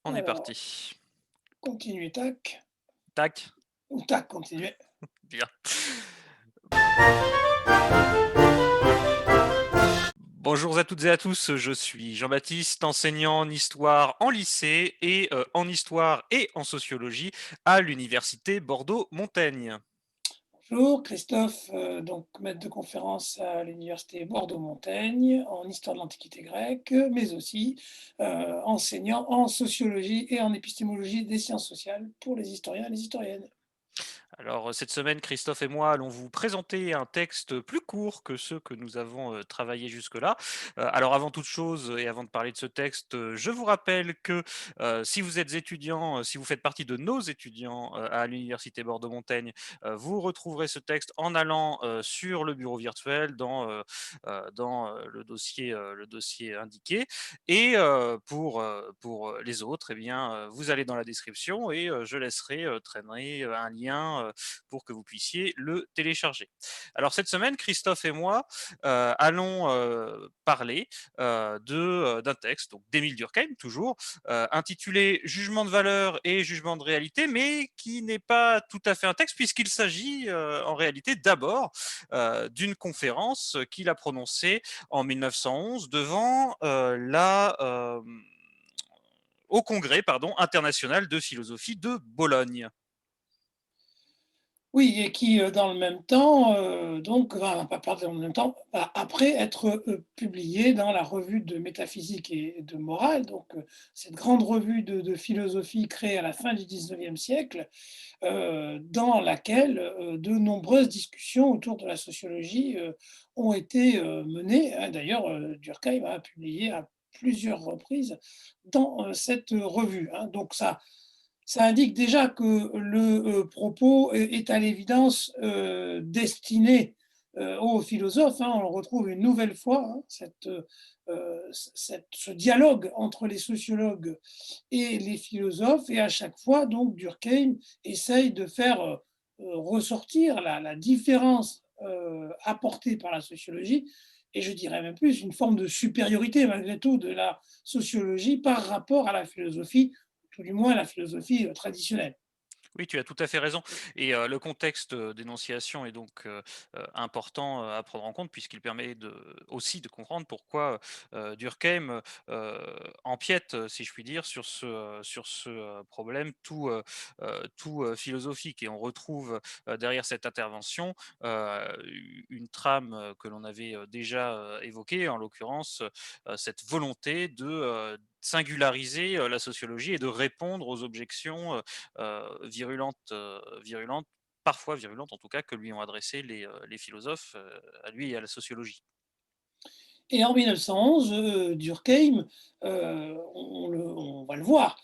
On est Alors, parti. continuer, tac, Tac, ou tac, continuer. bien. Bonjour à toutes et à tous, je suis Jean-Baptiste, enseignant en histoire en lycée et en histoire et en sociologie à l'université Bordeaux-Montaigne. Bonjour, Christophe, donc maître de conférence à l'université Bordeaux-Montaigne en histoire de l'Antiquité grecque, mais aussi enseignant en sociologie et en épistémologie des sciences sociales pour les historiens et les historiennes. Alors, cette semaine, Christophe et moi allons vous présenter un texte plus court que ceux que nous avons travaillés jusque-là. Alors, avant toute chose et avant de parler de ce texte, je vous rappelle que si vous êtes étudiant, si vous faites partie de nos étudiants à l'Université Bordeaux-Montaigne, vous retrouverez ce texte en allant sur le bureau virtuel dans le dossier indiqué. Et pour les autres, eh bien, vous allez dans la description et je laisserai traîner un lien pour que vous puissiez le télécharger. Alors cette semaine, Christophe et moi allons parler d'un texte, donc d'Émile Durkheim toujours, intitulé Jugement de valeur et jugement de réalité, mais qui n'est pas tout à fait un texte puisqu'il s'agit en réalité d'abord d'une conférence qu'il a prononcée en 1911 devant au Congrès international de philosophie de Bologne. Oui, et qui, dans le même temps, donc enfin, pas dans le même temps, après être, publié dans la revue de métaphysique et de morale, donc cette grande revue de philosophie créée à la fin du 19e siècle, dans laquelle, de nombreuses discussions autour de la sociologie, ont été, menées, hein. D'ailleurs, Durkheim a publié à plusieurs reprises dans, cette revue, hein. Donc ça indique déjà que le, propos est à l'évidence, destiné, aux philosophes, hein. On le retrouve une nouvelle fois, hein, ce dialogue entre les sociologues et les philosophes, et à chaque fois donc Durkheim essaye de faire, ressortir la différence, apportée par la sociologie, et je dirais même plus une forme de supériorité malgré tout de la sociologie par rapport à la philosophie, tout du moins la philosophie, traditionnelle. Oui, tu as tout à fait raison et le contexte, d'énonciation est donc important, à prendre en compte puisqu'il permet aussi de comprendre pourquoi, Durkheim, empiète, si je puis dire, sur ce problème tout philosophique et on retrouve, derrière cette intervention, une trame, que l'on avait, déjà, évoquée, en l'occurrence, cette volonté de, singulariser, la sociologie et de répondre aux objections, virulentes, parfois virulentes en tout cas, que lui ont adressées les philosophes, à lui et à la sociologie. Et en 1911, Durkheim, on va le voir,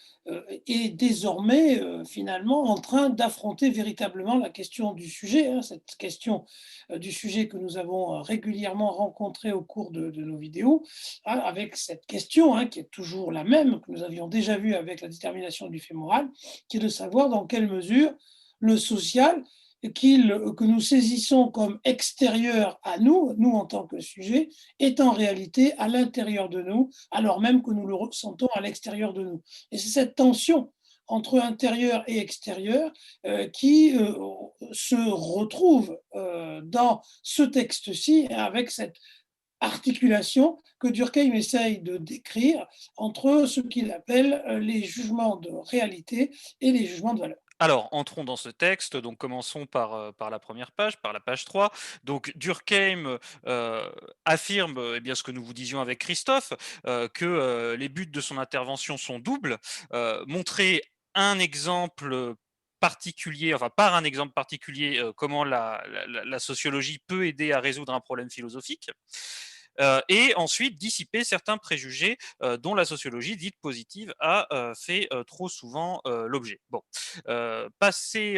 est désormais, finalement en train d'affronter véritablement la question du sujet, hein, cette question, du sujet que nous avons, régulièrement rencontré au cours de nos vidéos, hein, avec cette question, hein, qui est toujours la même, que nous avions déjà vue avec la détermination du fait moral, qui est de savoir dans quelle mesure le social que nous saisissons comme extérieur à nous, nous en tant que sujet, est en réalité à l'intérieur de nous, alors même que nous le ressentons à l'extérieur de nous. Et c'est cette tension entre intérieur et extérieur qui se retrouve dans ce texte-ci, avec cette articulation que Durkheim essaye de décrire entre ce qu'il appelle les jugements de réalité et les jugements de valeur. Alors, entrons dans ce texte, donc commençons par la première page, par la page 3. Donc Durkheim, affirme, eh bien, ce que nous vous disions avec Christophe, que, les buts de son intervention sont doubles. Montrer un exemple, particulier, enfin par un exemple particulier, comment la sociologie peut aider à résoudre un problème philosophique. Et ensuite dissiper certains préjugés, dont la sociologie dite positive a, fait, trop souvent, l'objet. Bon, passé,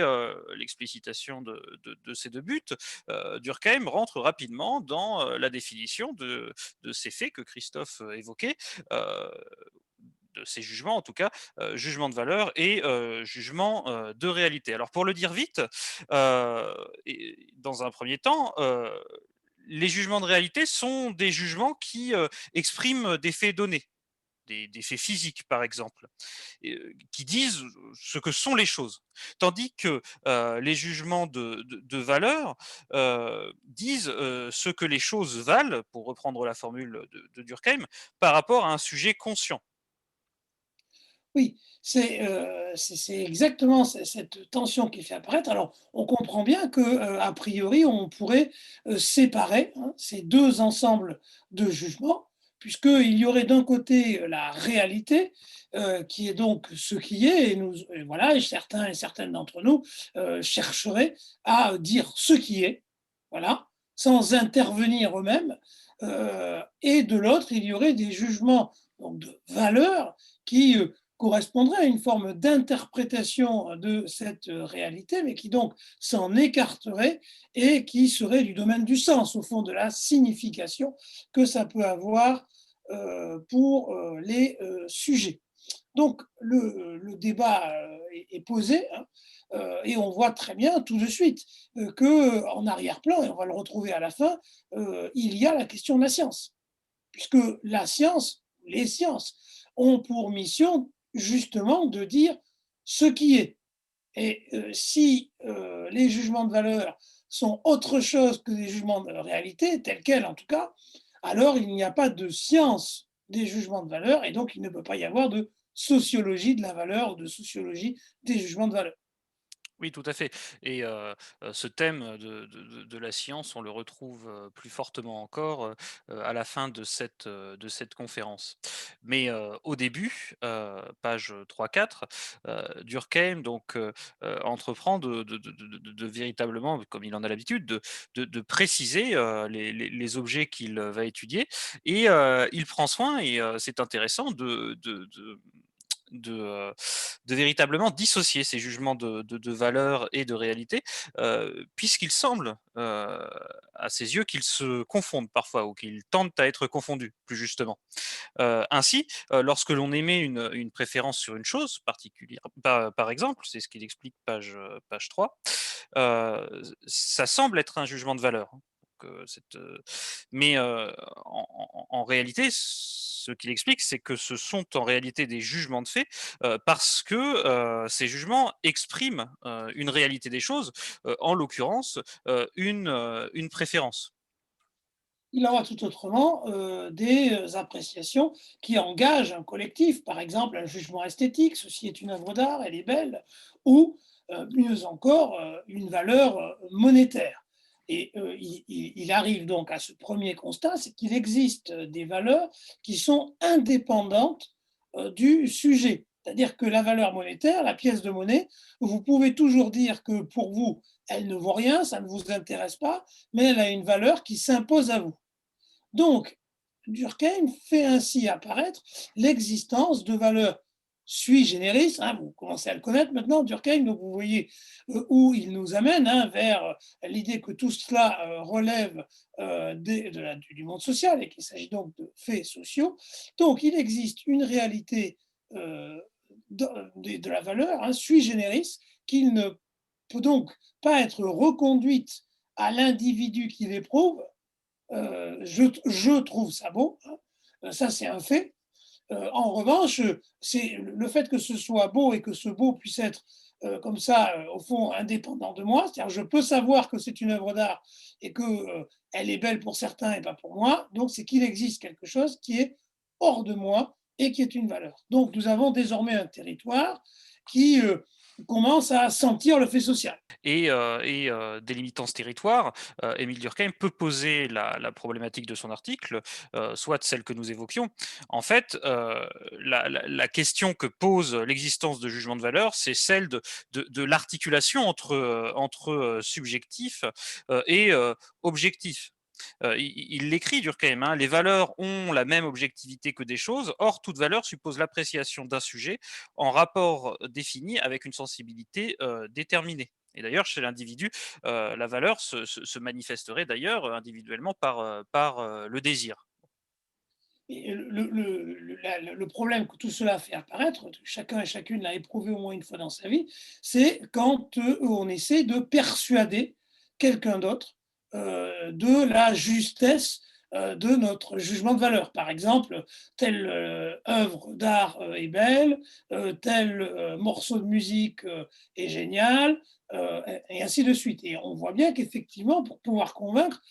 l'explicitation de ces 2 buts, Durkheim rentre rapidement dans, la définition de ces faits que Christophe, évoquait, heu, de ces jugements en tout cas, jugement de valeur et jugement, de réalité. Alors pour le dire vite, heu et dans un premier temps, les jugements de réalité sont des jugements qui, expriment des faits donnés. des faits physiques, par exemple, qui disent ce que sont les choses. Tandis que les jugements de valeur disent ce que les choses valent, pour reprendre la formule de Durkheim, par rapport à un sujet conscient. Oui, c'est exactement cette tension qui fait apparaître. Alors, on comprend bien que, a priori, on pourrait, séparer, hein, ces 2 ensembles de jugements, puisqu'il y aurait d'un côté, la réalité, qui est donc ce qui est et voilà et certains et certaines d'entre nous, chercheraient à dire ce qui est, voilà, sans intervenir eux-mêmes, et de l'autre, il y aurait des jugements donc de valeur qui, correspondrait à une forme d'interprétation de cette réalité, mais qui donc s'en écarterait et qui serait du domaine du sens, au fond, de la signification que ça peut avoir pour les sujets. Donc le débat est posé hein, et on voit très bien tout de suite qu'en arrière-plan, et on va le retrouver à la fin, il y a la question de la science puisque la science, les sciences, ont pour mission justement de dire ce qui est. Et si les jugements de valeur sont autre chose que des jugements de réalité, tels quels en tout cas, alors il n'y a pas de science des jugements de valeur et donc il ne peut pas y avoir de sociologie de la valeur ou de sociologie des jugements de valeur. Oui, tout à fait et ce thème de la science, on le retrouve, plus fortement encore, à la fin de cette conférence. Mais, au début, page 3-4, Durkheim donc, entreprend de véritablement, comme il en a l'habitude, de préciser, les objets qu'il va étudier et il prend soin et c'est intéressant de, heu, de véritablement dissocier ces jugements de valeur et de réalité, puisqu'il semble, à ses yeux, qu'ils se confondent parfois ou qu'ils tendent à être confondus, plus justement. Ainsi, lorsque l'on émet une préférence sur une chose particulière, par exemple, c'est ce qu'il explique page 3, ça semble être un jugement de valeur, hein. Donc, mais, en réalité, ce qu'il explique, c'est que ce sont en réalité des jugements de fait, parce que, ces jugements expriment, une réalité des choses, en l'occurrence, une préférence. Il en va tout autrement des appréciations qui engagent un collectif, par exemple un jugement esthétique, ceci est une œuvre d'art, elle est belle, ou mieux encore une valeur monétaire. Et il arrive donc à ce premier constat, c'est qu'il existe des valeurs qui sont indépendantes du sujet. C'est-à-dire que la valeur monétaire, la pièce de monnaie, vous pouvez toujours dire que pour vous, elle ne vaut rien, ça ne vous intéresse pas, mais elle a une valeur qui s'impose à vous. Donc, Durkheim fait ainsi apparaître l'existence de valeurs sui generis, hein, vous commencez à le connaître maintenant, Durkheim, donc vous voyez où il nous amène hein, vers l'idée que tout cela relève du monde social et qu'il s'agit donc de faits sociaux. Donc, il existe une réalité euh, de la valeur, hein, sui generis, qui ne peut donc pas être reconduite à l'individu qui l'éprouve, je trouve ça beau, hein, ça c'est un fait. En revanche, c'est le fait que ce soit beau et que ce beau puisse être comme ça, au fond, indépendant de moi, c'est-à-dire je peux savoir que c'est une œuvre d'art et que elle est belle pour certains et pas pour moi, donc c'est qu'il existe quelque chose qui est hors de moi et qui est une valeur. Donc nous avons désormais un territoire qui commence à sentir le fait social. Délimitant ce territoire, Émile Durkheim peut poser la problématique de son article, soit celle que nous évoquions. En fait, la question que pose l'existence de jugements de valeur, c'est celle de l'articulation entre, subjectif, et objectif. Il l'écrit Durkheim, hein: «Les valeurs ont la même objectivité que des choses. Or toute valeur suppose l'appréciation d'un sujet en rapport défini avec une sensibilité, déterminée». Et d'ailleurs, chez l'individu, la valeur se manifesterait d'ailleurs, individuellement par le désir. Et le problème que tout cela fait apparaître, chacun et chacune l'a éprouvé au moins une fois dans sa vie, c'est quand on essaie de persuader quelqu'un d'autre de la justesse de notre jugement de valeur. Par exemple, telle œuvre d'art est belle, tel morceau de musique est génial, et ainsi de suite. Et on voit bien qu'effectivement, pour pouvoir convaincre,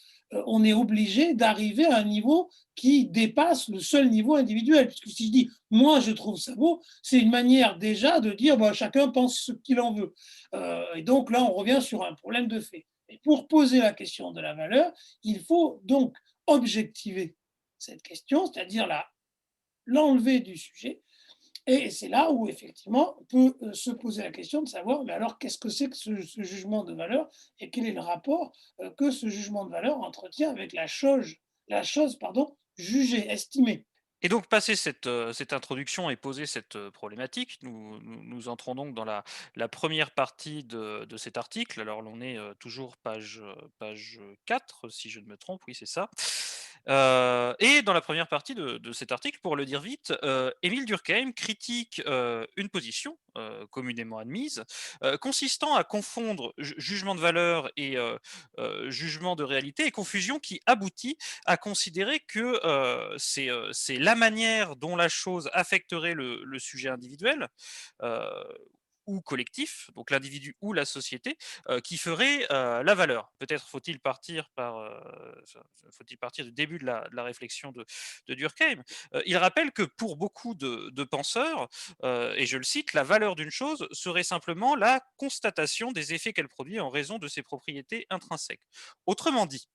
on est obligé d'arriver à un niveau qui dépasse le seul niveau individuel. Puisque si je dis moi je trouve ça beau, c'est une manière déjà de dire bah, chacun pense ce qu'il en veut. Et donc là, on revient sur un problème de fait. Et pour poser la question de la valeur, il faut donc objectiver cette question, c'est-à-dire l'enlever du sujet. Et c'est là où effectivement on peut se poser la question de savoir, mais alors qu'est-ce que c'est que ce jugement de valeur et quel est le rapport que ce jugement de valeur entretient avec la chose pardon, jugée, estimée. Et donc, passé cette introduction et posé cette, problématique, nous entrons donc dans la 1re partie de cet article. Alors l'on est, toujours page 4 si je ne me trompe, oui c'est ça. Et dans la première partie de cet article, pour le dire vite, Émile Durkheim critique, une position, communément admise, consistant à confondre jugement de valeur et jugement de réalité, et confusion qui aboutit à considérer que c'est la manière dont la chose affecterait le sujet individuel euh, ou collectif, donc l'individu ou la société, qui ferait la valeur. Peut-être faut-il partir du début de la réflexion de Durkheim. Il rappelle que pour beaucoup de penseurs, et je le cite, la valeur d'une chose serait simplement la constatation des effets qu'elle produit en raison de ses propriétés intrinsèques. Autrement dit,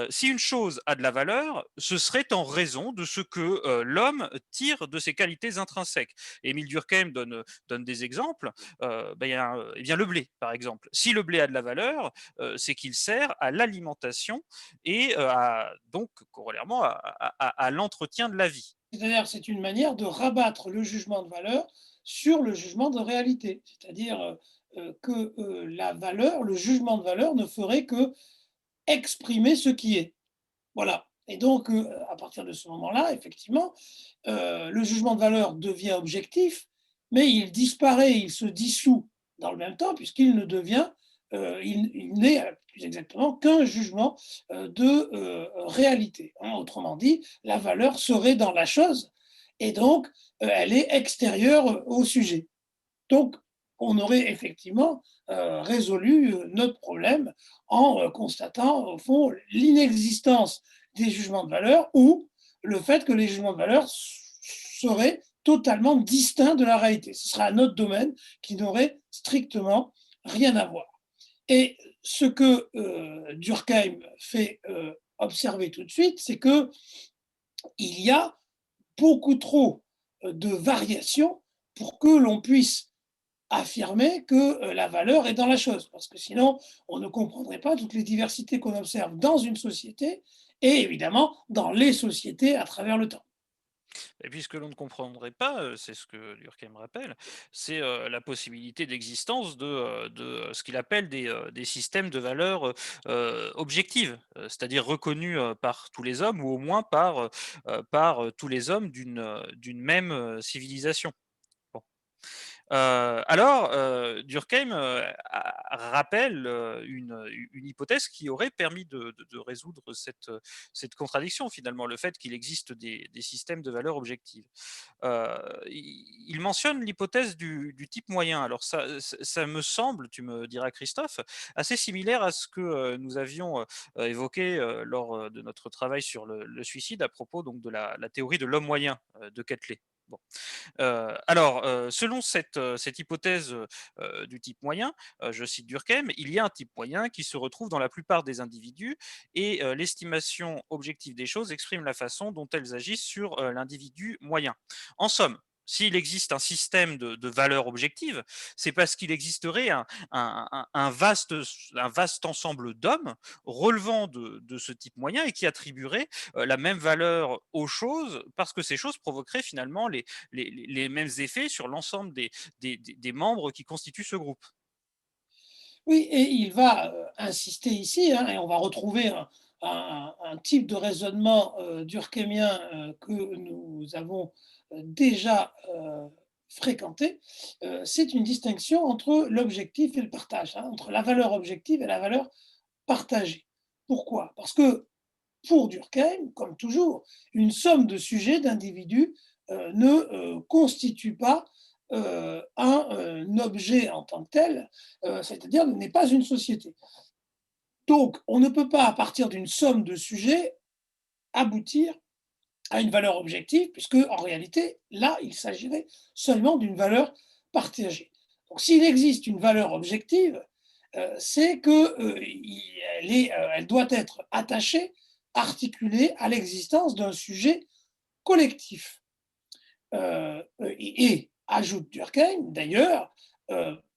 si une chose a de la valeur, ce serait en raison de ce que l'homme tire de ses qualités intrinsèques. Émile Durkheim donne des exemples. Ben, eh bien, le blé, par exemple. Si le blé a de la valeur, c'est qu'il sert à l'alimentation et donc, corollairement, à l'entretien de la vie. C'est-à-dire c'est une manière de rabattre le jugement de valeur sur le jugement de réalité. C'est-à-dire que la valeur, le jugement de valeur ne ferait que exprimer ce qui est. Voilà. Et donc, à partir de ce moment-là, effectivement, le jugement de valeur devient objectif, mais il disparaît, il se dissout dans le même temps, puisqu'il ne devient, il n'est plus exactement qu'un jugement de réalité, hein. Autrement dit, la valeur serait dans la chose, et donc elle est extérieure au sujet. Donc, on aurait effectivement résolu notre problème en constatant, au fond, l'inexistence des jugements de valeur ou le fait que les jugements de valeur seraient totalement distincts de la réalité. Ce serait un autre domaine qui n'aurait strictement rien à voir. Et ce que Durkheim fait observer tout de suite, c'est qu'il y a beaucoup trop de variations pour que l'on puisse affirmer que la valeur est dans la chose, parce que sinon, on ne comprendrait pas toutes les diversités qu'on observe dans une société et évidemment dans les sociétés à travers le temps. Et puis ce que l'on ne comprendrait pas, c'est ce que Durkheim rappelle, c'est la possibilité d'existence de ce qu'il appelle des systèmes de valeurs objectives, c'est-à-dire reconnus par tous les hommes ou au moins par tous les hommes d'une même civilisation. Bon. Alors, Durkheim rappelle une hypothèse qui aurait permis de résoudre cette contradiction, finalement, le fait qu'il existe des systèmes de valeurs objectives. Il mentionne l'hypothèse du type moyen. Alors, ça me semble, tu me diras, Christophe, assez similaire à ce que nous avions évoqué lors de notre travail sur le suicide à propos donc, de la théorie de l'homme moyen de Quetelet. Bon. Alors, selon cette hypothèse du type moyen, je cite Durkheim, il y a un type moyen qui se retrouve dans la plupart des individus et l'estimation objective des choses exprime la façon dont elles agissent sur l'individu moyen. En somme, s'il existe un système de valeurs objectives, c'est parce qu'il existerait un vaste ensemble d'hommes relevant de ce type moyen et qui attribuerait la même valeur aux choses parce que ces choses provoqueraient finalement les mêmes effets sur l'ensemble des membres qui constituent ce groupe. Oui, et il va insister ici, hein, et on va retrouver un type de raisonnement durkheimien que nous avons déjà fréquenté. C'est une distinction entre l'objectif et le partage, hein, entre la valeur objective et la valeur partagée. Pourquoi? Parce que pour Durkheim, comme toujours, une somme de sujets, d'individus, ne constitue pas un objet en tant que tel, c'est-à-dire n'est pas une société. Donc, on ne peut pas, à partir d'une somme de sujets, aboutir à une valeur objective, puisque en réalité, là, il s'agirait seulement d'une valeur partagée. Donc, s'il existe une valeur objective, c'est que elle doit être attachée, articulée à l'existence d'un sujet collectif. Ajoute Durkheim, d'ailleurs,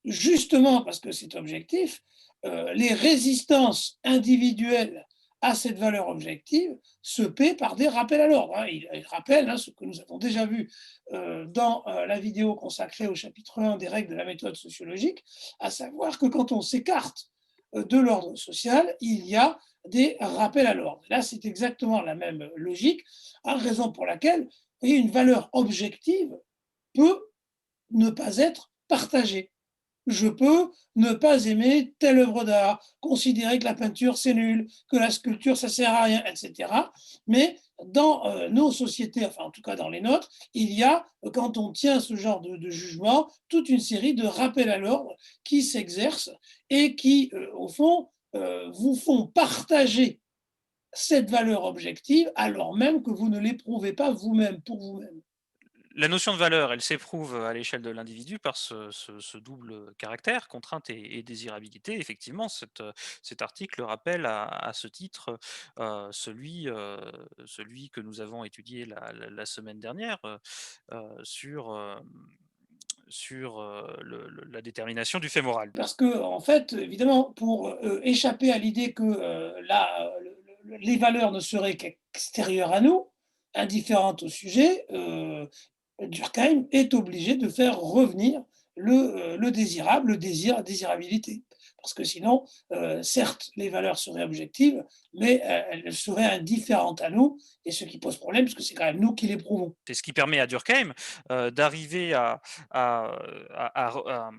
justement parce que c'est objectif, les résistances individuelles à cette valeur objective se paient par des rappels à l'ordre, hein. Il rappelle, hein, ce que nous avons déjà vu dans la vidéo consacrée au chapitre 1 des règles de la méthode sociologique, à savoir que quand on s'écarte de l'ordre social, il y a des rappels à l'ordre. Là, c'est exactement la même logique, hein, raison pour laquelle et une valeur objective peut ne pas être partagée. Je peux ne pas aimer telle œuvre d'art, considérer que la peinture c'est nul, que la sculpture ça sert à rien, etc. Mais dans nos sociétés, enfin en tout cas dans les nôtres, il y a, quand on tient ce genre de jugement, toute une série de rappels à l'ordre qui s'exercent et qui, au fond, vous font partager cette valeur objective alors même que vous ne l'éprouvez pas vous-même, pour vous-même. La notion de valeur, elle s'éprouve à l'échelle de l'individu par ce double caractère, contrainte et désirabilité. Effectivement, cet article rappelle à ce titre celui que nous avons étudié la semaine dernière sur, la détermination du fait moral. Parce que en fait, évidemment, pour échapper à l'idée que les valeurs ne seraient qu'extérieures à nous, indifférentes au sujet, Durkheim est obligé de faire revenir le désirable, le désir, la désirabilité. Parce que sinon, certes, les valeurs seraient objectives, mais elles seraient indifférentes à nous, et ce qui pose problème, parce que c'est quand même nous qui l'éprouvons. C'est ce qui permet à Durkheim d'arriver à, à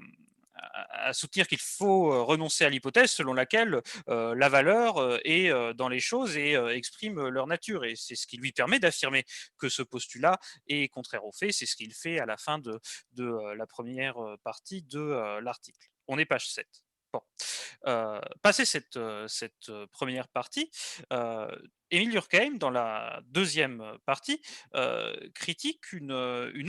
soutenir qu'il faut renoncer à l'hypothèse selon laquelle la valeur est dans les choses et exprime leur nature. Et c'est ce qui lui permet d'affirmer que ce postulat est contraire aux faits. C'est ce qu'il fait à la fin de la première partie de l'article. On est page 7. Bon. Passé cette première partie, euh, Émile Durkheim, dans la deuxième partie, critique une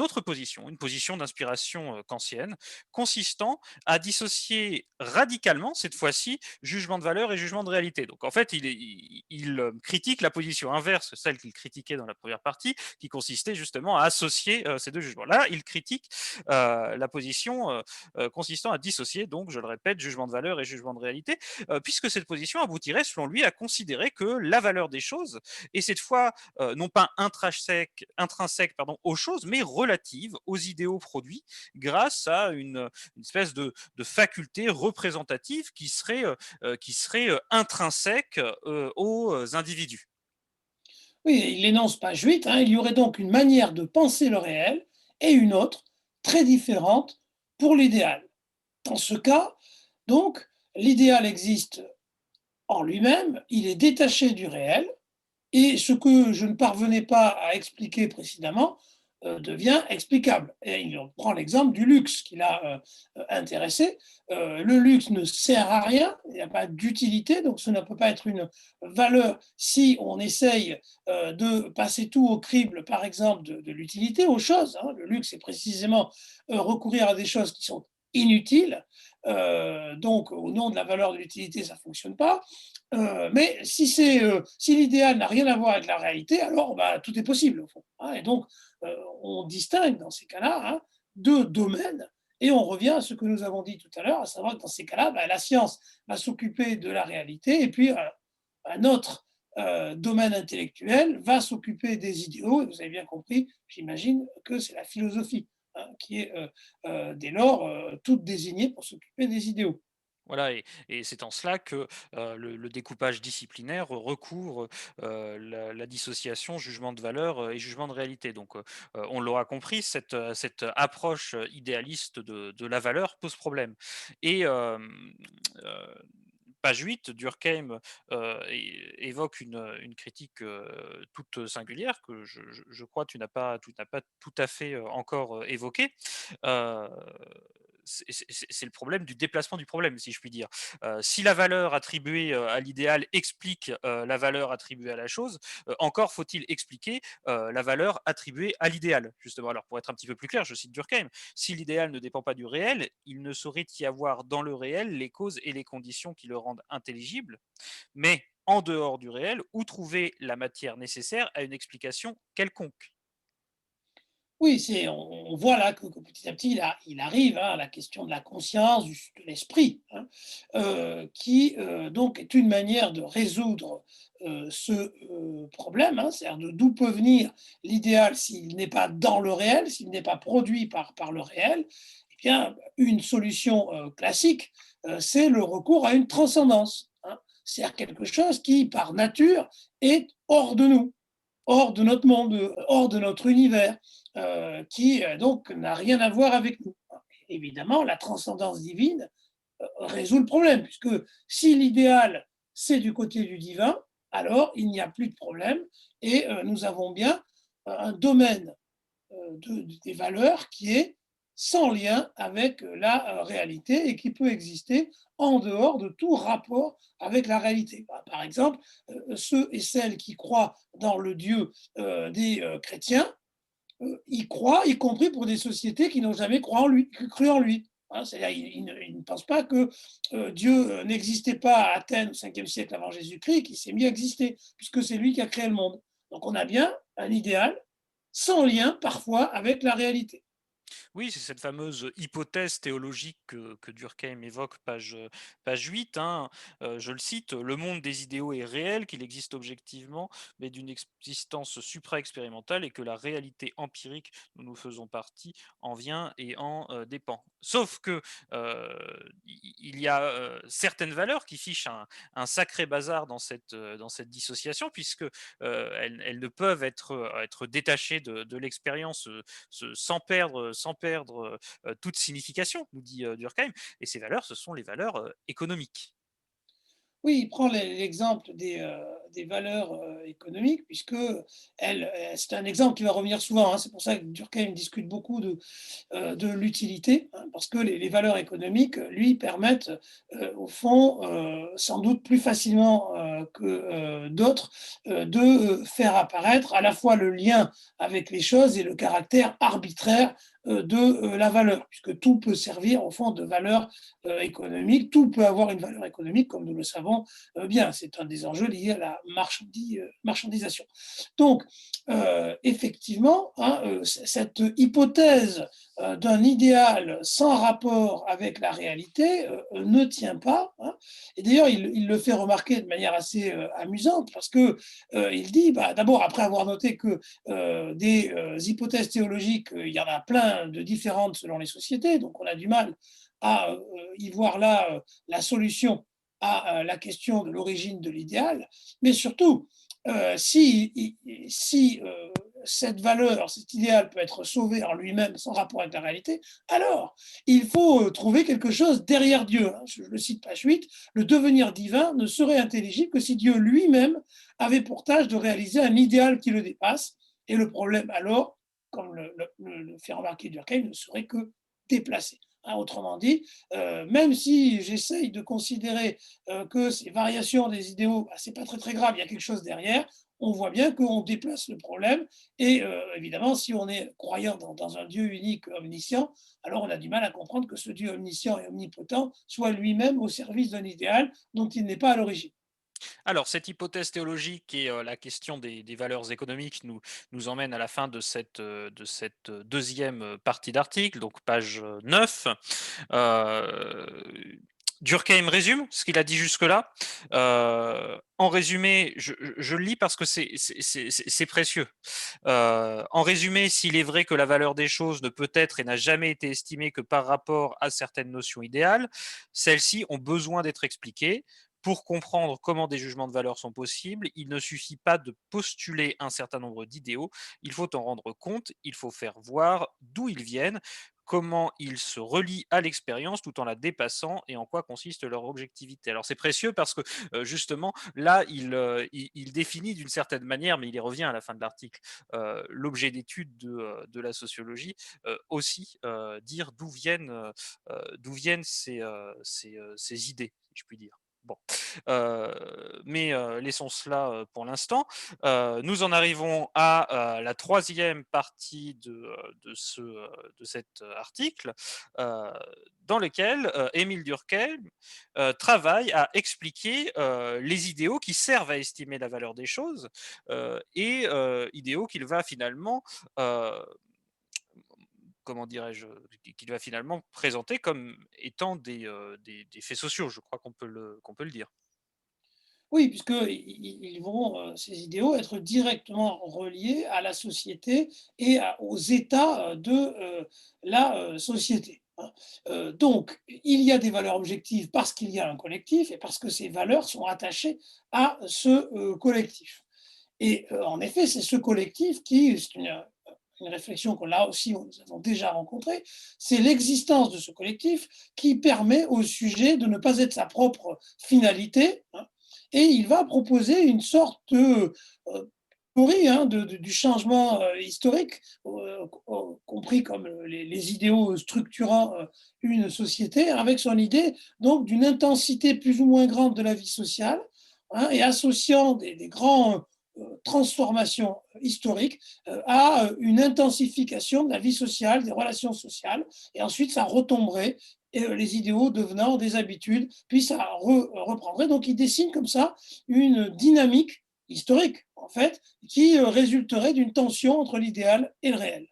autre position, une position d'inspiration kantienne, consistant à dissocier radicalement, cette fois-ci, jugement de valeur et jugement de réalité. Donc en fait, il critique la position inverse, celle qu'il critiquait dans la première partie, qui consistait justement à associer ces deux jugements. Là, il critique la position consistant à dissocier, donc, je le répète, jugement de valeur et jugement de réalité, puisque cette position aboutirait, selon lui, à considérer que la valeur des choses est cette fois non pas intrinsèque aux choses, mais relative aux idéaux produits grâce à une espèce de faculté représentative qui serait intrinsèque aux individus. Oui, il l'énonce page 8, hein, il y aurait donc une manière de penser le réel et une autre, très différente, pour l'idéal. Dans ce cas, donc, l'idéal existe en lui-même, il est détaché du réel, et ce que je ne parvenais pas à expliquer précédemment devient explicable. Et il prend l'exemple du luxe qui l'a intéressé. Le luxe ne sert à rien, il n'y a pas d'utilité, donc ce ne peut pas être une valeur si on essaye de passer tout au crible, par exemple, de l'utilité, aux choses, hein. Le luxe, c'est précisément recourir à des choses qui sont inutiles. Donc, au nom de la valeur de l'utilité, ça ne fonctionne pas. Mais si l'idéal n'a rien à voir avec la réalité, alors bah, tout est possible au fond, hein. Et donc, on distingue dans ces cas-là, hein, deux domaines. Et on revient à ce que nous avons dit tout à l'heure, à savoir que dans ces cas-là, bah, la science va s'occuper de la réalité, et puis un autre domaine intellectuel va s'occuper des idéaux. Et vous avez bien compris, j'imagine, que c'est la philosophie, hein, qui est dès lors toute désignée pour s'occuper des idéaux. Voilà, et c'est en cela que le découpage disciplinaire recouvre la dissociation, jugement de valeur et jugement de réalité. Donc, on l'aura compris, cette approche idéaliste de la valeur pose problème. Et page 8, Durkheim évoque une critique toute singulière que je crois tu n'as pas tout à fait encore évoquée. Euh, c'est le problème du déplacement du problème, si je puis dire. Si la valeur attribuée à l'idéal explique la valeur attribuée à la chose, encore faut-il expliquer la valeur attribuée à l'idéal, justement. Alors, pour être un petit peu plus clair, je cite Durkheim, si l'idéal ne dépend pas du réel, il ne saurait y avoir dans le réel les causes et les conditions qui le rendent intelligible, mais en dehors du réel, où trouver la matière nécessaire à une explication quelconque. Oui, on voit là que petit à petit, il arrive, hein, à la question de la conscience, de l'esprit, hein, qui, donc est une manière de résoudre, ce, problème, hein. C'est-à-dire d'où peut venir l'idéal s'il n'est pas dans le réel, s'il n'est pas produit par le réel. Eh bien, une solution, classique, c'est le recours à une transcendance, hein. C'est-à-dire quelque chose qui, par nature, est hors de nous, hors de notre monde, hors de notre univers, qui donc n'a rien à voir avec nous. Évidemment, la transcendance divine résout le problème, puisque si l'idéal, c'est du côté du divin, alors il n'y a plus de problème et nous avons bien un domaine des valeurs qui est sans lien avec la réalité et qui peut exister en dehors de tout rapport avec la réalité. Par exemple, ceux et celles qui croient dans le Dieu des chrétiens, y croient, y compris pour des sociétés qui n'ont jamais cru en lui. Hein, c'est-à-dire, ils ne pensent pas que Dieu n'existait pas à Athènes au 5e siècle avant Jésus-Christ, qu'il s'est mis à exister, puisque c'est lui qui a créé le monde. Donc on a bien un idéal sans lien parfois avec la réalité. Oui, c'est cette fameuse hypothèse théologique que Durkheim évoque, page 8, hein. Je le cite, le monde des idéaux est réel, qu'il existe objectivement, mais d'une existence supra-expérimentale et que la réalité empirique dont nous faisons partie en vient et en dépend. Sauf que il y a certaines valeurs qui fichent un sacré bazar dans cette dissociation, puisque elles ne peuvent être détachées de l'expérience sans perdre toute signification, nous dit Durkheim. Et ces valeurs, ce sont les valeurs économiques. Oui, il prend l'exemple des valeurs, économiques puisque c'est un exemple qui va revenir souvent, hein. C'est pour ça que Durkheim discute beaucoup de l'utilité, hein, parce que les valeurs économiques, lui, permettent, au fond, sans doute plus facilement, que, d'autres, de, faire apparaître à la fois le lien avec les choses et le caractère arbitraire, de, la valeur. Puisque tout peut servir au fond de valeur, économique, tout peut avoir une valeur économique comme nous le savons, bien. C'est un des enjeux liés à la marchandisation. Donc, effectivement, hein, cette hypothèse d'un idéal sans rapport avec la réalité ne tient pas, hein. Et d'ailleurs, il le fait remarquer de manière assez amusante parce que il dit, bah, d'abord, après avoir noté que des hypothèses théologiques, il y en a plein de différentes selon les sociétés, donc on a du mal à y voir là la solution à la question de l'origine de l'idéal, mais surtout, si cette valeur, cet idéal peut être sauvé en lui-même sans rapport avec la réalité, alors il faut trouver quelque chose derrière Dieu, hein. Je le cite page 8, le devenir divin ne serait intelligible que si Dieu lui-même avait pour tâche de réaliser un idéal qui le dépasse. Et le problème alors, comme le fait remarquer Durkheim, ne serait que déplacé. Hein, autrement dit, même si j'essaye de considérer que ces variations des idéaux, bah, c'est pas très très grave, il y a quelque chose derrière, on voit bien qu'on déplace le problème. Et évidemment, si on est croyant dans un Dieu unique, omniscient, alors on a du mal à comprendre que ce Dieu omniscient et omnipotent soit lui-même au service d'un idéal dont il n'est pas à l'origine. Alors, cette hypothèse théologique et la question des valeurs économiques nous emmène à la fin de cette deuxième partie d'article, donc page 9. Euh, Durkheim résume ce qu'il a dit jusque-là. En résumé, je le lis parce que c'est précieux. En résumé, s'il est vrai que la valeur des choses ne peut être et n'a jamais été estimée que par rapport à certaines notions idéales, celles-ci ont besoin d'être expliquées. Pour comprendre comment des jugements de valeur sont possibles, il ne suffit pas de postuler un certain nombre d'idéaux, il faut en rendre compte, il faut faire voir d'où ils viennent, comment ils se relient à l'expérience tout en la dépassant et en quoi consiste leur objectivité. Alors c'est précieux parce que justement là il définit d'une certaine manière, mais il y revient à la fin de l'article, l'objet d'étude de la sociologie, aussi dire d'où viennent ces idées, si je puis dire. Bon, mais laissons cela pour l'instant. Nous en arrivons à la troisième partie de cet article, euh, dans lequel Émile Durkheim travaille à expliquer les idéaux qui servent à estimer la valeur des choses et idéaux qu'il va finalement comment dirais-je, qu'il va finalement présenter comme étant des faits sociaux, je crois qu'on peut le dire. Oui, puisqu'ils vont, ces idéaux, être directement reliés à la société et aux états la société, hein. Donc, il y a des valeurs objectives parce qu'il y a un collectif et parce que ces valeurs sont attachées à ce collectif. Et en effet, c'est ce collectif qui, c'est une réflexion qu'on là aussi nous avons déjà rencontrée, c'est l'existence de ce collectif qui permet au sujet de ne pas être sa propre finalité, hein, et il va proposer une sorte de théorie, hein, du changement historique, compris comme les idéaux structurant une société, avec son idée donc d'une intensité plus ou moins grande de la vie sociale, hein, et associant des grands transformation historique à une intensification de la vie sociale, des relations sociales, et ensuite ça retomberait, et les idéaux devenant des habitudes, puis ça reprendrait. Donc il dessine comme ça une dynamique historique, en fait, qui résulterait d'une tension entre l'idéal et le réel.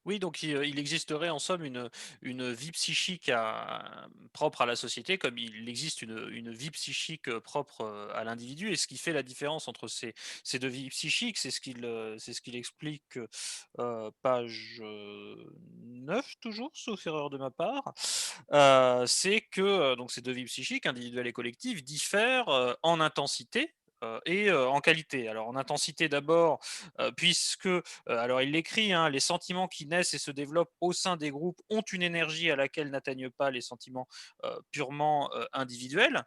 Oui, donc il existerait en somme une vie psychique propre à la société, comme il existe une vie psychique propre à l'individu. Et ce qui fait la différence entre ces deux vies psychiques, c'est ce qu'il explique, page 9 toujours, sauf erreur de ma part, c'est que donc ces deux vies psychiques, individuelles et collectives, diffèrent en intensité et en qualité. Alors en intensité d'abord, puisque alors il l'écrit, hein, les sentiments qui naissent et se développent au sein des groupes ont une énergie à laquelle n'atteignent pas les sentiments purement individuels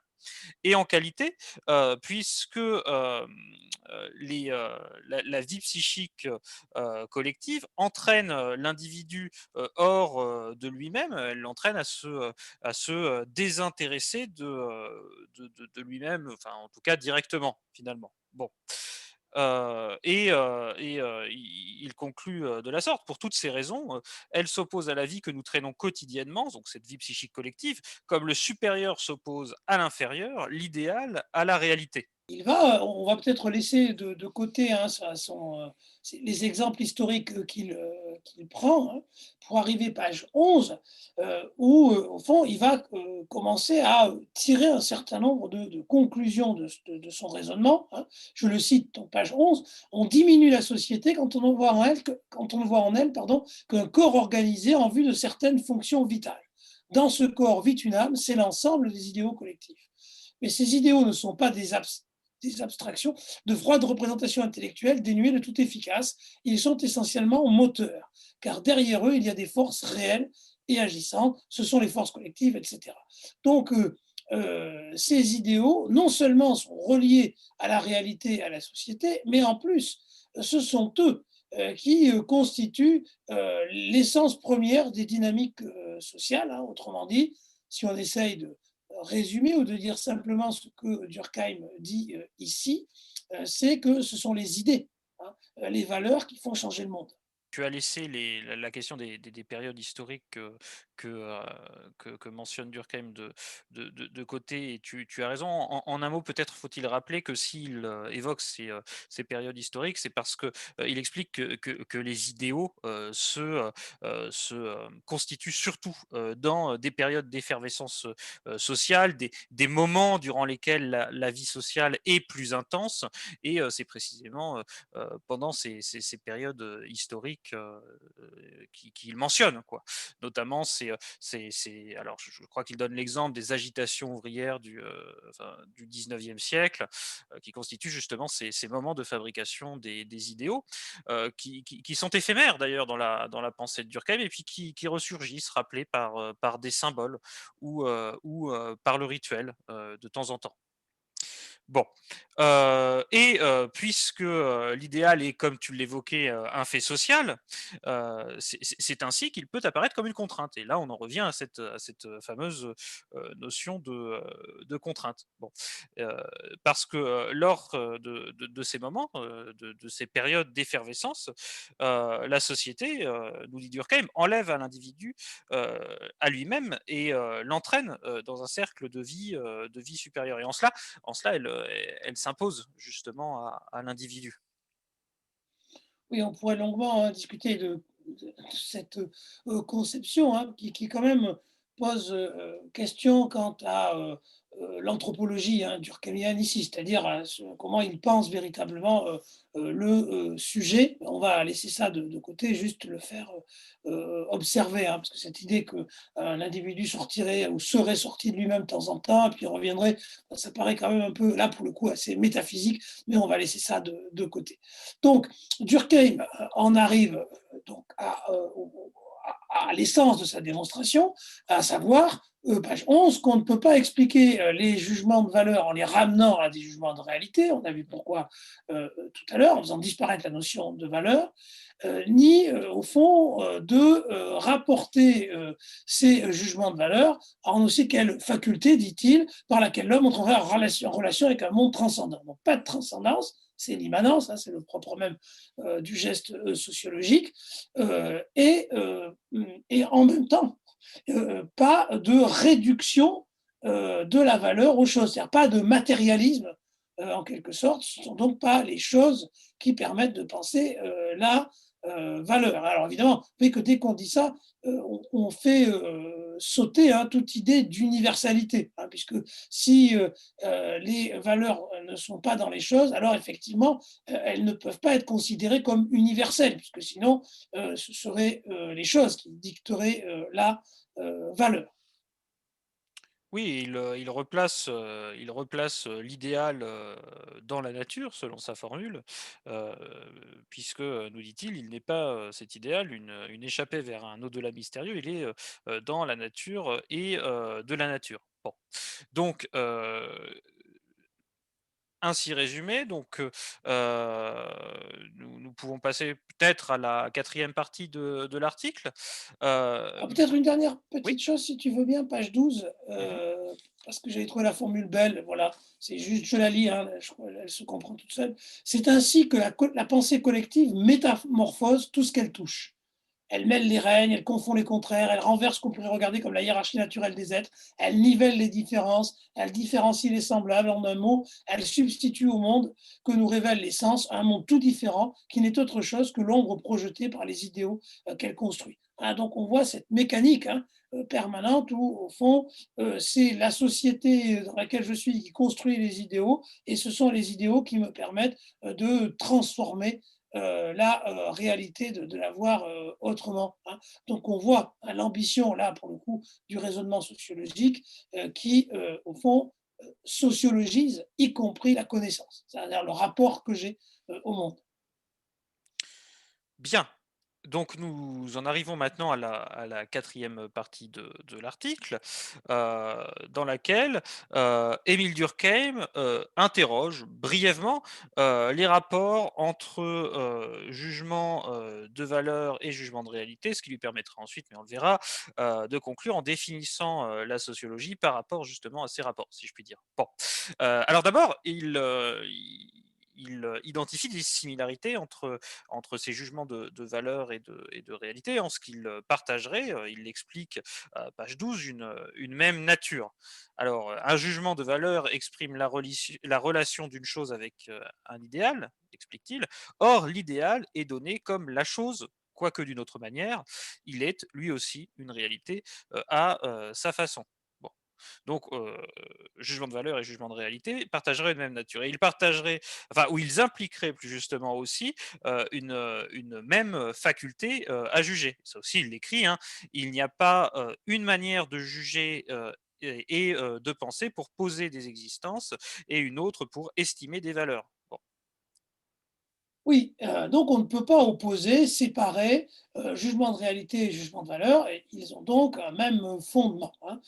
et en qualité, puisque la vie psychique collective entraîne l'individu hors de lui-même, elle l'entraîne à se désintéresser de lui-même, enfin en tout cas directement finalement. Bon. Il conclut de la sorte. Pour toutes ces raisons, elle s'oppose à la vie que nous traînons quotidiennement, donc cette vie psychique collective, comme le supérieur s'oppose à l'inférieur, l'idéal à la réalité. On va peut-être laisser de côté, hein, les exemples historiques qu'il prend, hein, pour arriver page 11, où, au fond, il va commencer à tirer un certain nombre de conclusions de son raisonnement, hein. Je le cite en page 11: on diminue la société quand on voit en elle, pardon, qu'un corps organisé en vue de certaines fonctions vitales. Dans ce corps vit une âme, c'est l'ensemble des idéaux collectifs. Mais ces idéaux ne sont pas des abstractions, de froides représentations intellectuelles dénuées de toute efficace. Ils sont essentiellement moteurs, car derrière eux, il y a des forces réelles et agissantes. Ce sont les forces collectives, etc. Donc, ces idéaux, non seulement sont reliés à la réalité, à la société, mais en plus, ce sont eux qui constituent l'essence première des dynamiques sociales, hein. Autrement dit, si on essaye de résumer ou de dire simplement ce que Durkheim dit ici, c'est que ce sont les idées, hein, les valeurs qui font changer le monde. Tu as laissé la question des périodes historiques que, euh, que mentionne Durkheim de côté et tu as raison. En un mot, peut-être faut-il rappeler que s'il évoque ces périodes historiques, c'est parce que il explique que les idéaux se constituent surtout dans des périodes d'effervescence sociale, des moments durant lesquels la vie sociale est plus intense et c'est précisément pendant ces périodes historiques qu'il mentionne, quoi. Notamment, c'est alors je crois qu'il donne l'exemple des agitations ouvrières du 19e siècle, qui constituent justement ces moments de fabrication des idéaux, qui sont éphémères d'ailleurs dans la pensée de Durkheim, et puis qui ressurgissent, rappelés par des symboles ou par le rituel de temps en temps. Bon, puisque, l'idéal est, comme tu l'évoquais, un fait social, c'est ainsi qu'il peut apparaître comme une contrainte, et là, on en revient à cette fameuse, notion de contrainte. Bon, heu, parce que, lors, de ces moments, de ces périodes d'effervescence, la société, nous dit Durkheim, enlève à l'individu, à lui-même, et l'entraîne, dans un cercle de vie supérieure, et en cela, elle s'impose justement à l'individu. Oui, on pourrait longuement, hein, discuter de cette, conception, hein, qui quand même pose, question quant à, l'anthropologie, hein, durkheimienne ici, c'est-à-dire à comment il pense véritablement, le, sujet. On va laisser ça de côté, juste le faire, observer, hein, parce que cette idée qu'un individu sortirait ou serait sorti de lui-même de temps en temps et puis reviendrait, ça paraît quand même un peu, là, pour le coup, assez métaphysique, mais on va laisser ça de côté. Donc Durkheim en arrive donc à l'essence de sa démonstration, à savoir, page 11, qu'on ne peut pas expliquer les jugements de valeur en les ramenant à des jugements de réalité. On a vu pourquoi tout à l'heure, en faisant disparaître la notion de valeur, ni au fond de rapporter ces jugements de valeur en aussi quelle faculté, dit-il, par laquelle l'homme entrerait en relation avec un monde transcendant. Donc pas de transcendance, c'est l'immanence, hein, c'est le propre même du geste sociologique, et en même temps, pas de réduction de la valeur aux choses, c'est-à-dire pas de matérialisme en quelque sorte. Ce ne sont donc pas les choses qui permettent de penser la valeur. Alors évidemment, mais que dès qu'on dit ça, on fait sauter, hein, toute idée d'universalité, hein, puisque si les valeurs ne sont pas dans les choses, alors effectivement, elles ne peuvent pas être considérées comme universelles, puisque sinon, ce seraient les choses qui dicteraient la valeur. Oui, il replace l'idéal, dans la nature, selon sa formule, heu, puisque, nous dit-il, il n'est pas, cet idéal, une échappée vers un au-delà mystérieux, il est, dans la nature, et de la nature. Bon, donc, ainsi résumé, donc, nous pouvons passer peut-être à la quatrième partie de l'article. Alors Hem, peut-être une dernière oui? petite chose, si tu veux bien, page 12, Mmh. parce que j'avais trouvé la formule belle, voilà, c'est juste, je la lis, hein, je crois elle se comprend toute seule. C'est ainsi que la pensée collective métamorphose tout ce qu'elle touche. Elle mêle les règnes, elle confond les contraires, elle renverse ce qu'on pourrait regarder comme la hiérarchie naturelle des êtres, elle nivelle les différences, elle différencie les semblables. En un mot, elle substitue au monde que nous révèle les sens un monde tout différent qui n'est autre chose que l'ombre projetée par les idéaux qu'elle construit. Hein, donc on voit cette mécanique, hein, permanente où, au fond, c'est la société dans laquelle je suis qui construit les idéaux et ce sont les idéaux qui me permettent de transformer la réalité, de la voir autrement, hein. Donc on voit, hein, l'ambition, là, pour le coup, du raisonnement sociologique qui, au fond, sociologise, y compris la connaissance, c'est-à-dire le rapport que j'ai au monde. Bien. Donc nous en arrivons maintenant à la quatrième partie de l'article, dans laquelle, Émile Durkheim, interroge brièvement, les rapports entre, jugement, de valeur et jugement de réalité, ce qui lui permettra ensuite, mais on le verra, de conclure en définissant, la sociologie par rapport justement à ces rapports, si je puis dire. Bon, alors d'abord, il identifie des similarités entre ces jugements de valeur et de réalité, en ce qu'ils partageraient, il l'explique à page 12, une même nature. Alors, un jugement de valeur exprime la relation d'une chose avec un idéal, explique-t-il. Or, l'idéal est donné comme la chose, quoique d'une autre manière. Il est lui aussi une réalité à sa façon. Bon. Donc, jugement de valeur et jugement de réalité partageraient une même nature et ils partageraient, enfin, ou ils impliqueraient plus justement aussi, une même faculté, à juger. Ça aussi, il l'écrit, hein. Il n'y a pas, une manière de juger, et de penser pour poser des existences et une autre pour estimer des valeurs. Bon. Oui, donc on ne peut pas opposer, séparer, jugement de réalité et jugement de valeur et ils ont donc un même fondement, hein,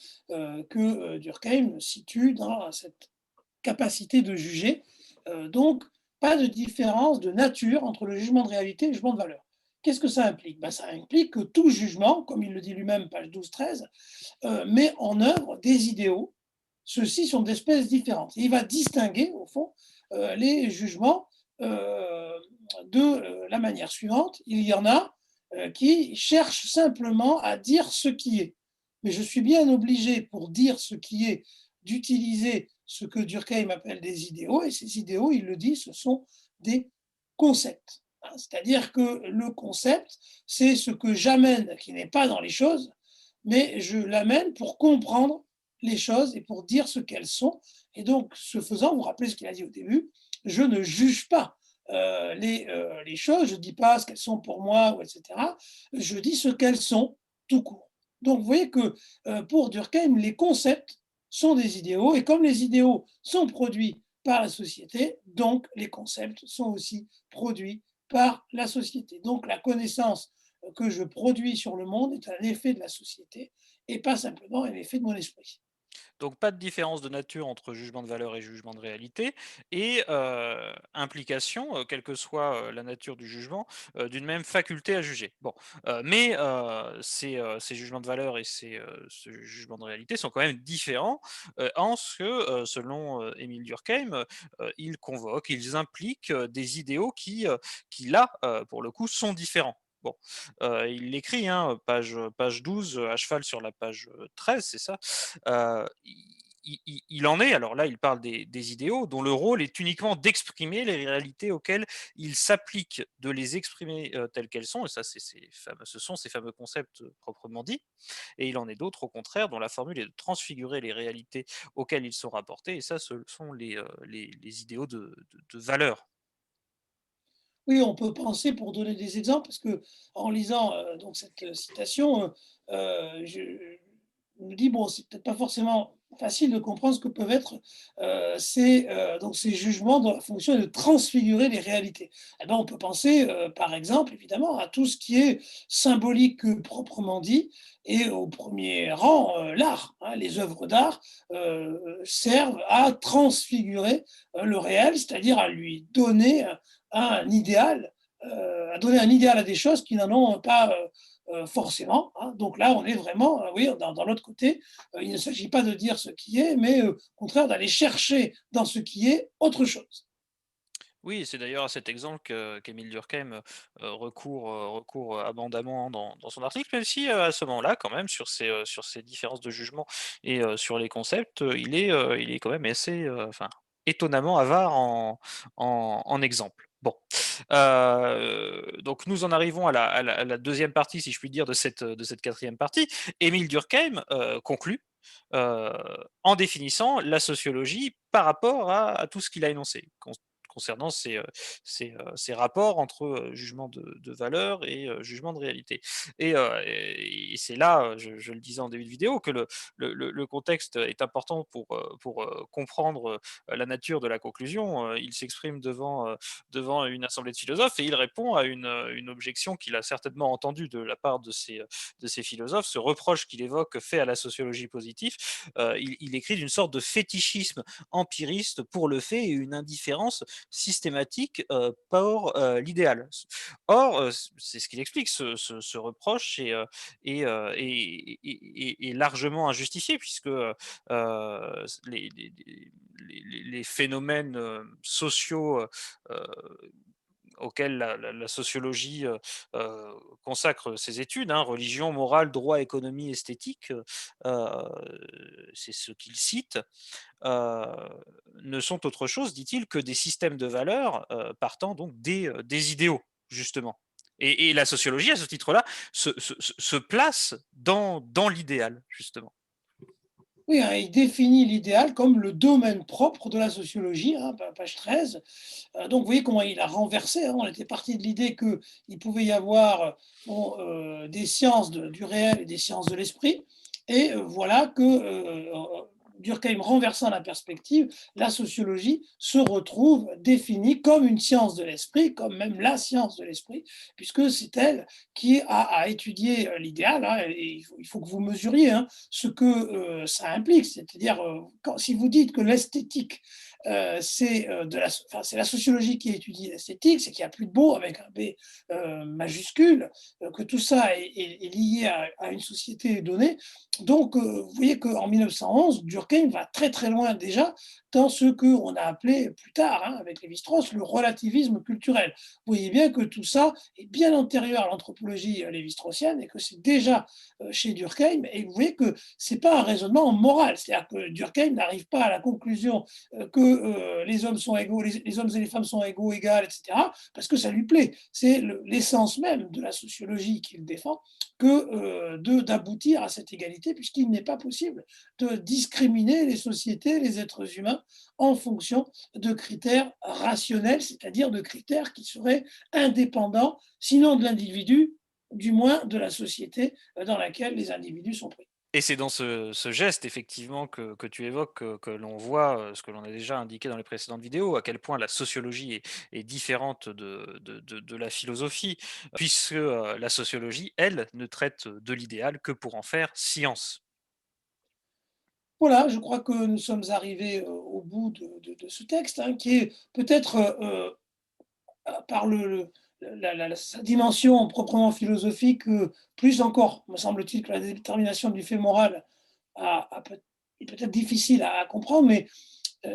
que, Durkheim situe dans cette capacité de juger, donc pas de différence de nature entre le jugement de réalité et le jugement de valeur. Qu'est-ce que ça implique? Ben, ça implique que tout jugement, comme il le dit lui-même, page 12-13, met en œuvre des idéaux. Ceux-ci sont d'espèces différentes. Et il va distinguer, au fond, les jugements euh, de la manière suivante. Il y en a qui cherchent simplement à dire ce qui est. Mais je suis bien obligé, pour dire ce qui est, d'utiliser ce que Durkheim appelle des idéaux. Et ces idéaux, il le dit, ce sont des concepts. Hein. C'est-à-dire que le concept, c'est ce que j'amène, qui n'est pas dans les choses, mais je l'amène pour comprendre les choses et pour dire ce qu'elles sont. Et donc, ce faisant, vous vous rappelez ce qu'il a dit au début, je ne juge pas les choses, je ne dis pas ce qu'elles sont pour moi, ou etc. Je dis ce qu'elles sont tout court. Donc, vous voyez que pour Durkheim, les concepts sont des idéaux, et comme les idéaux sont produits par la société, donc les concepts sont aussi produits par la société. Donc, la connaissance que je produis sur le monde est un effet de la société et pas simplement un effet de mon esprit. Donc pas de différence de nature entre jugement de valeur et jugement de réalité et implication, quelle que soit, la nature du jugement, d'une même faculté à juger. Bon, mais ces jugements de valeur et ce jugement de réalité sont quand même différents, en ce que, selon, Émile Durkheim, ils convoquent, ils impliquent, des idéaux qui là, pour le coup, sont différents. Bon, il l'écrit, hein, page 12, à cheval sur la page, 13, c'est ça? Il en est, alors là, il parle des idéaux dont le rôle est uniquement d'exprimer les réalités auxquelles il s'applique de les exprimer, telles qu'elles sont et ça, ce sont ces fameux concepts, proprement dits et il en est d'autres, au contraire, dont la formule est de transfigurer les réalités auxquelles ils sont rapportés et ça, ce sont les idéaux de valeur. Oui, on peut penser, pour donner des exemples, parce que en lisant donc cette citation, je me dis, bon, c'est peut-être pas forcément facile de comprendre ce que peuvent être donc ces jugements dont la fonction est de transfigurer les réalités. Eh ben, on peut penser, par exemple, évidemment, à tout ce qui est symbolique proprement dit, et au premier rang, l'art. Hein. Les œuvres d'art servent à transfigurer le réel, c'est-à-dire à lui donner un idéal, à donner un idéal à des choses qui n'en ont pas forcément. Hein. Donc là, on est vraiment, oui, dans l'autre côté. Il ne s'agit pas de dire ce qui est, mais au contraire d'aller chercher dans ce qui est autre chose. Oui, c'est d'ailleurs à cet exemple qu'Émile Durkheim, recourt abondamment dans son article, même si, à ce moment-là, quand même, sur ces différences de jugement et sur les concepts, il est quand même assez, enfin, étonnamment avare en exemples. Bon, donc nous en arrivons à la 2e partie, si je puis dire, de cette 4e partie. Émile Durkheim, conclut, heu, en définissant la sociologie par rapport à tout ce qu'il a énoncé, concernant ces rapports entre jugement de valeur et jugement de réalité. Et c'est là, je le disais en début de vidéo, que le contexte est important pour comprendre la nature de la conclusion. Il s'exprime devant une assemblée de philosophes et il répond à une objection qu'il a certainement entendue de la part de ces philosophes, ce reproche qu'il évoque fait à la sociologie positive. Il écrit d'une sorte de fétichisme empiriste pour le fait et une indifférence systématique pour l'idéal. Or, c'est ce qu'il explique, ce reproche est largement injustifié puisque les phénomènes sociaux auxquels la sociologie consacre ses études, hein, religion, morale, droit, économie, esthétique, c'est ce qu'il cite, heu, ne sont autre chose, dit-il, que des systèmes de valeurs, partant donc des idéaux, justement. Et la sociologie, à ce titre-là, se place dans l'idéal, justement. Oui, hein, il définit l'idéal comme le domaine propre de la sociologie, hein, page 13. Donc vous voyez comment il a renversé, hein. On était parti de l'idée qu'il pouvait y avoir, bon, des sciences du réel et des sciences de l'esprit et voilà que, Durkheim renversant la perspective, la sociologie se retrouve définie comme une science de l'esprit, comme même la science de l'esprit, puisque c'est elle qui a à étudier, l'idéal, hein, et il faut que vous mesuriez, hein, ce que, ça implique. C'est-à-dire, quand si vous dites que l'esthétique c'est enfin, c'est la sociologie qui étudie l'esthétique, c'est qu'il n'y a plus de beau avec un B majuscule, que tout ça est lié à une société donnée. Donc, vous voyez qu'en 1911, Durkheim va très très loin déjà dans ce qu'on a appelé plus tard, hein, avec Lévi-Strauss, le relativisme culturel. Vous voyez bien que tout ça est bien antérieur à l'anthropologie lévi-straussienne et que c'est déjà chez Durkheim. Et vous voyez que c'est pas un raisonnement moral, c'est-à-dire que Durkheim n'arrive pas à la conclusion que les hommes sont égaux, les hommes et les femmes sont égaux, égales, etc., parce que ça lui plaît. C'est l'essence même de la sociologie qu'il défend que d'aboutir à cette égalité, puisqu'il n'est pas possible de discriminer les sociétés, les êtres humains, en fonction de critères rationnels, c'est-à-dire de critères qui seraient indépendants, sinon de l'individu, du moins de la société dans laquelle les individus sont pris. Et c'est dans ce geste effectivement que tu évoques que l'on voit, ce que l'on a déjà indiqué dans les précédentes vidéos, à quel point la sociologie est différente de la philosophie, puisque, la sociologie, elle, ne traite de l'idéal que pour en faire science. Voilà, je crois que nous sommes arrivés au bout de ce texte, hein, qui est peut-être par sa dimension proprement philosophique, plus encore, me semble-t-il, que la détermination du fait moral est peut-être difficile à comprendre, mais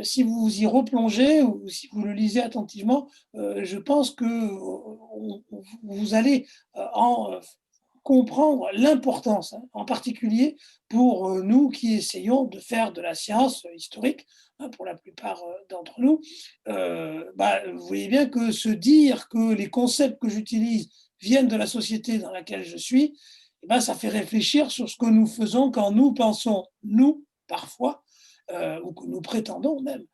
si vous y replongez ou si vous le lisez attentivement, je pense que vous allez en comprendre l'importance, hein, en particulier pour nous qui essayons de faire de la science historique, hein, pour la plupart d'entre nous. Bah, vous voyez bien que se dire que les concepts que j'utilise viennent de la société dans laquelle je suis, eh ben, ça fait réfléchir sur ce que nous faisons quand nous pensons, nous, parfois, ou que nous prétendons même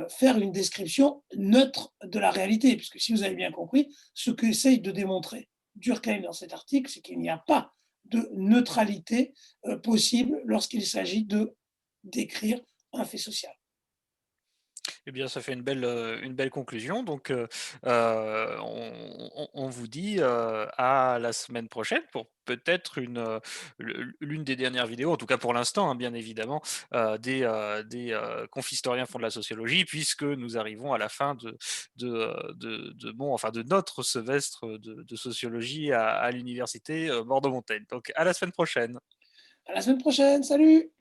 faire une description neutre de la réalité. Puisque si vous avez bien compris, ce qu'essaye de démontrer Durkheim dans cet article, c'est qu'il n'y a pas de neutralité possible lorsqu'il s'agit de décrire un fait social. Eh bien, ça fait une belle conclusion. Donc, on vous dit, à la semaine prochaine pour peut-être l'une des dernières vidéos, en tout cas pour l'instant, hein, bien évidemment, des confistoриens font de la sociologie, puisque nous arrivons à la fin enfin, de notre semestre de sociologie à l'université, Bordeaux-Montaigne. Donc à la semaine prochaine. À la semaine prochaine, salut.